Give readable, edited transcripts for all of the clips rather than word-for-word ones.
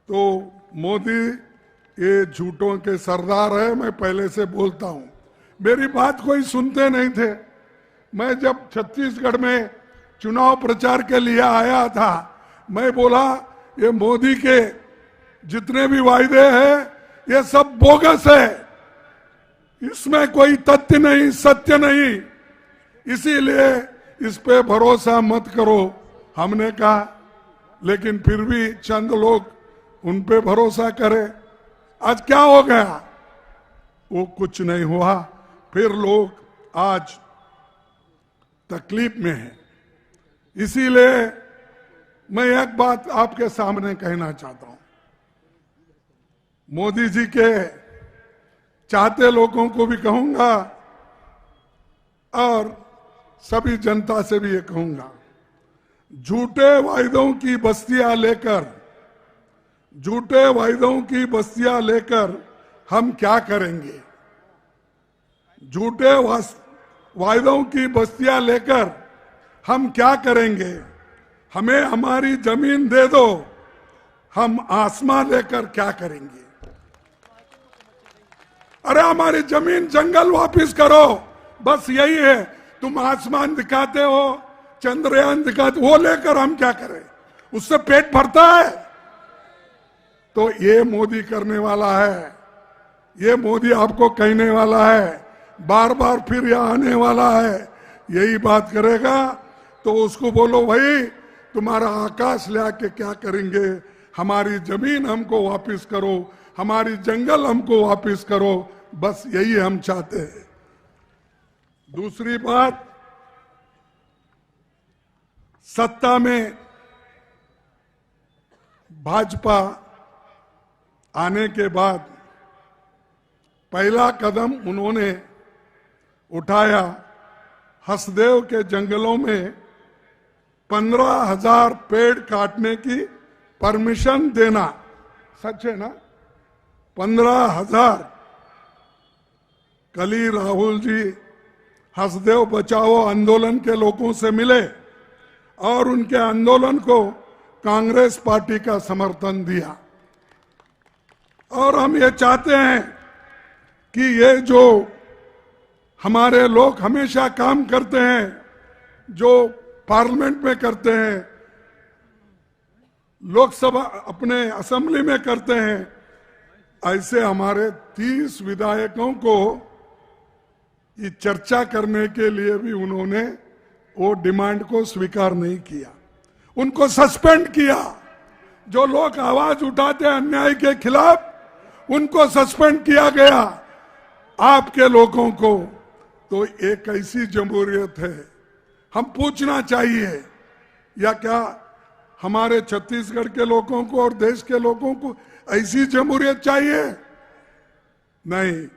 तो मोदी ये झूठों के सरदार है, मैं पहले से बोलता हूं। मेरी बात कोई सुनते नहीं थे। मैं जब छत्तीसगढ़ में चुनाव प्रचार के लिए आया था, मैं बोला ये मोदी के जितने भी वायदे हैं ये सब बोगस है, इसमें कोई तथ्य नहीं, सत्य नहीं, इसीलिए इस पे भरोसा मत करो, हमने कहा। लेकिन फिर भी चंद लोग उन पे भरोसा करे। आज क्या हो गया? वो कुछ नहीं हुआ। फिर लोग आज तकलीफ में हैं। इसीलिए मैं एक बात आपके सामने कहना चाहता हूं। मोदी जी के चाहते लोगों को भी कहूंगा और सभी जनता से भी ये कहूंगा, झूठे वायदों की बस्तियां लेकर, झूठे वायदों की बस्तियां लेकर हम क्या करेंगे? झूठे वायदों की बस्तियां लेकर हम क्या करेंगे? हमें हमारी जमीन दे दो, हम आसमां लेकर क्या करेंगे? अरे हमारी जमीन जंगल वापस करो, बस यही है। तुम आसमान दिखाते हो, चंद्रयान दिखाते, वो लेकर हम क्या करें? उससे पेट भरता है? तो ये मोदी करने वाला है, ये मोदी आपको कहने वाला है, बार बार फिर यह आने वाला है, यही बात करेगा। तो उसको बोलो भाई तुम्हारा आकाश ले आके क्या करेंगे? हमारी जमीन हमको वापस करो, हमारी जंगल हमको वापस करो, बस यही हम चाहते हैं। दूसरी बात, सत्ता में भाजपा आने के बाद पहला कदम उन्होंने उठाया, हसदेव के जंगलों में 15,000 पेड़ काटने की परमिशन देना। सच है ना? 15,000। कल ही राहुल जी हसदेव बचाओ आंदोलन के लोगों से मिले और उनके आंदोलन को कांग्रेस पार्टी का समर्थन दिया। और हम ये चाहते हैं कि ये जो हमारे लोग हमेशा काम करते हैं, जो पार्लियामेंट में करते हैं, लोकसभा अपने असेंबली में करते हैं, ऐसे हमारे 30 विधायकों को ये चर्चा करने के लिए भी उन्होंने वो डिमांड को स्वीकार नहीं किया, उनको सस्पेंड किया। जो लोग आवाज उठाते हैं अन्याय के खिलाफ, उनको सस्पेंड किया गया, आपके लोगों को। तो एक ऐसी जमहूरियत है, हम पूछना चाहिए, या क्या हमारे छत्तीसगढ़ के लोगों को और देश के लोगों को ऐसी जमहूरियत चाहिए? नहीं।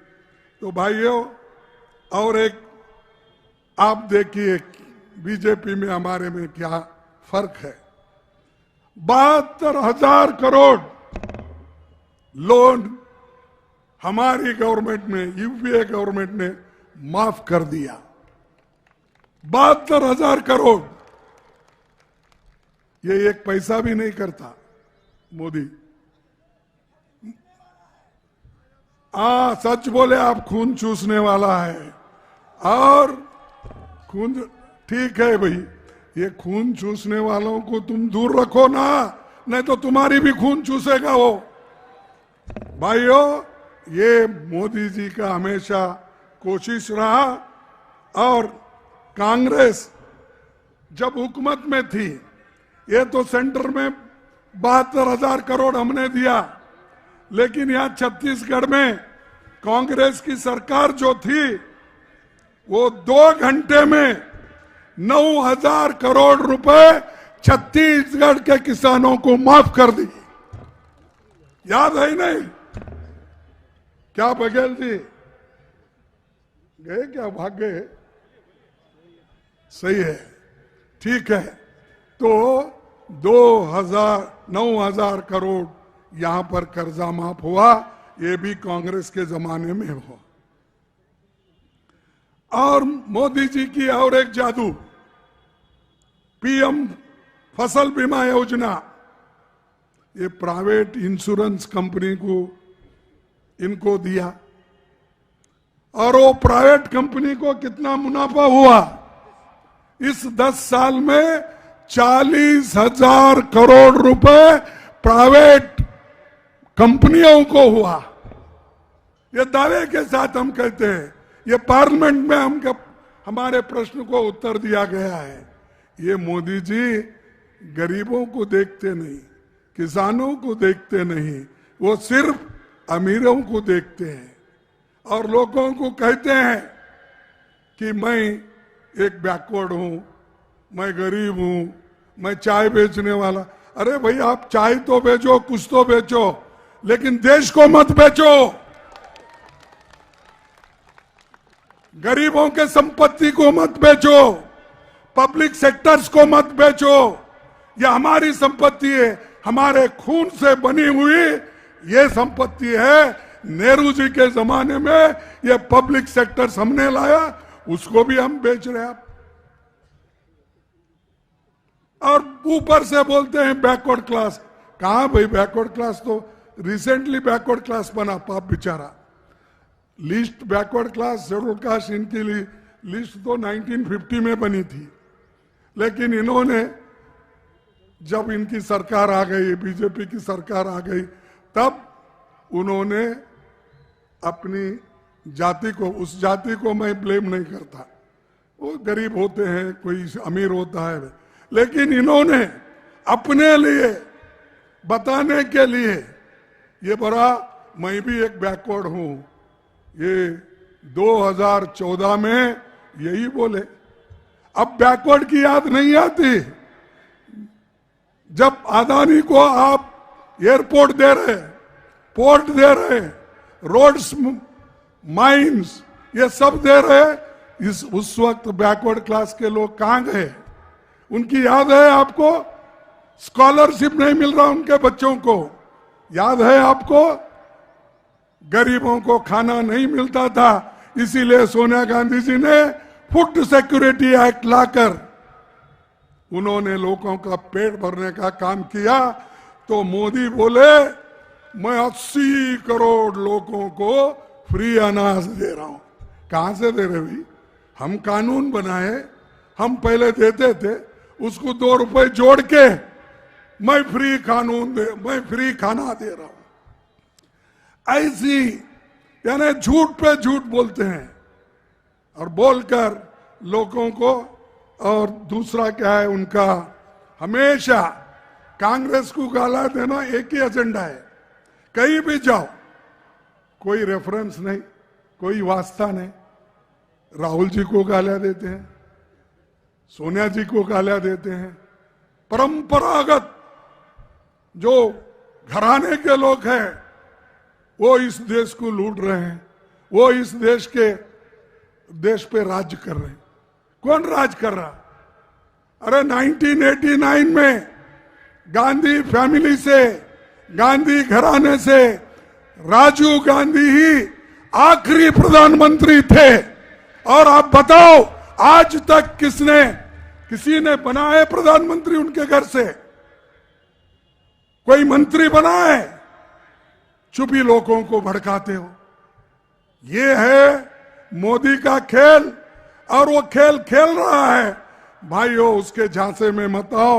तो भाइयों, और एक आप देखिए बीजेपी में हमारे में क्या फर्क है। 72,000 करोड़ लोन हमारी गवर्नमेंट में, यूपीए गवर्नमेंट ने माफ कर दिया। 72,000 करोड़, ये एक पैसा भी नहीं करता मोदी। सच बोले आप, खून चूसने वाला है। और खून, ठीक है भाई, ये खून चूसने वालों को तुम दूर रखो ना, नहीं तो तुम्हारी भी खून चूसेगा वो। भाइयों, ये मोदी जी का हमेशा कोशिश रहा। और कांग्रेस जब हुकूमत में थी, ये तो सेंटर में 72,000 करोड़ हमने दिया, लेकिन यहां छत्तीसगढ़ में कांग्रेस की सरकार जो थी, वो 2 घंटे में 9,000 करोड़ रुपए छत्तीसगढ़ के किसानों को माफ कर दी। याद है नहीं? क्या बघेल जी गए क्या? भाग गए? सही है, ठीक है। तो 9,000 करोड़ यहां पर कर्जा माफ हुआ, ये भी कांग्रेस के जमाने में हुआ। और मोदी जी की और एक जादू, पीएम फसल बीमा योजना, ये प्राइवेट इंश्योरेंस कंपनी को इनको दिया, और वो प्राइवेट कंपनी को कितना मुनाफा हुआ? इस 10 साल में 40,000 करोड़ रुपए प्राइवेट कंपनियों को हुआ। ये दावे के साथ हम कहते हैं, ये पार्लियामेंट में हमारे प्रश्न को उत्तर दिया गया है। ये मोदी जी गरीबों को देखते नहीं, किसानों को देखते नहीं, वो सिर्फ अमीरों को देखते हैं और लोगों को कहते हैं कि मैं एक बैकवर्ड हूं, मैं गरीब हूं, मैं चाय बेचने वाला। अरे भाई, आप चाय तो बेचो, कुछ तो बेचो, लेकिन देश को मत बेचो। गरीबों के संपत्ति को मत बेचो, पब्लिक सेक्टर्स को मत बेचो। यह हमारी संपत्ति है, हमारे खून से बनी हुई ये संपत्ति है। नेहरू जी के जमाने में ये पब्लिक सेक्टर्स हमने लाया, उसको भी हम बेच रहे हैं। और ऊपर से बोलते हैं बैकवर्ड क्लास। कहां भाई बैकवर्ड क्लास? तो रिसेंटली बैकवर्ड क्लास बना, पाप बेचारा। List backward class, schedule caste, इनकी लिस्ट तो 1950 में बनी थी, लेकिन इन्होंने जब इनकी सरकार आ गई, बीजेपी की सरकार आ गई, तब उन्होंने अपनी जाति को, उस जाति को मैं ब्लेम नहीं करता, वो गरीब होते हैं, कोई अमीर होता है, लेकिन इन्होंने अपने लिए बताने के लिए ये बड़ा, मैं भी एक बैकवर्ड हूं, ये 2014 में यही बोले। अब बैकवर्ड की याद नहीं आती जब अदानी को आप एयरपोर्ट दे रहे, पोर्ट दे रहे, रोड्स, माइंस, ये सब दे रहे। उस वक्त बैकवर्ड क्लास के लोग कहां गए? उनकी याद है आपको? स्कॉलरशिप नहीं मिल रहा उनके बच्चों को, याद है आपको? गरीबों को खाना नहीं मिलता था, इसीलिए सोनिया गांधी जी ने फूड सिक्योरिटी एक्ट लाकर उन्होंने लोगों का पेट भरने का काम किया। तो मोदी बोले मैं 80 करोड़ लोगों को फ्री अनाज दे रहा हूं। कहां से दे रहे भाई? हम कानून बनाए, हम पहले देते थे, उसको 2 रुपए जोड़ के मैं फ्री खाना दे रहा हूं। ऐसी यानी झूठ पे झूठ बोलते हैं और बोलकर लोगों को। और दूसरा क्या है उनका? हमेशा कांग्रेस को गाला देना एक ही एजेंडा है। कहीं भी जाओ, कोई रेफरेंस नहीं, कोई वास्ता नहीं। राहुल जी को गालियां देते हैं, सोनिया जी को गालियां देते हैं। परंपरागत जो घराने के लोग हैं वो इस देश को लूट रहे हैं, वो इस देश पे राज कर रहे हैं। कौन राज कर रहा? अरे 1989 में गांधी फैमिली से, गांधी घराने से राजीव गांधी ही आखिरी प्रधानमंत्री थे। और आप बताओ आज तक किसी ने बना है प्रधानमंत्री उनके घर से? कोई मंत्री बना है? चुप ही लोगों को भड़काते हो। ये है मोदी का खेल, और वो खेल खेल रहा है। भाइयों, उसके झांसे में मत आओ,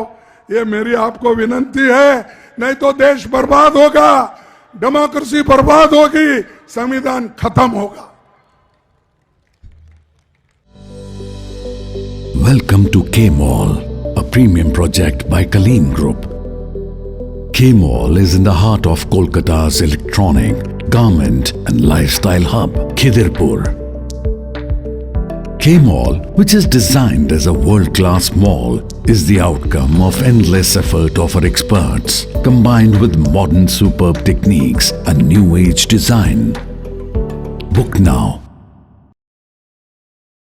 ये मेरी आपको विनती है, नहीं तो देश बर्बाद होगा, डेमोक्रेसी बर्बाद होगी, संविधान खत्म होगा। Welcome to K-Mall, a premium project by Kaleen Group. K-Mall is in the heart of Kolkata's electronic, garment and lifestyle hub, Khidirpur. K-Mall, which is designed as a world-class mall, is the outcome of endless effort of our experts, combined with modern superb techniques and new age design. Book now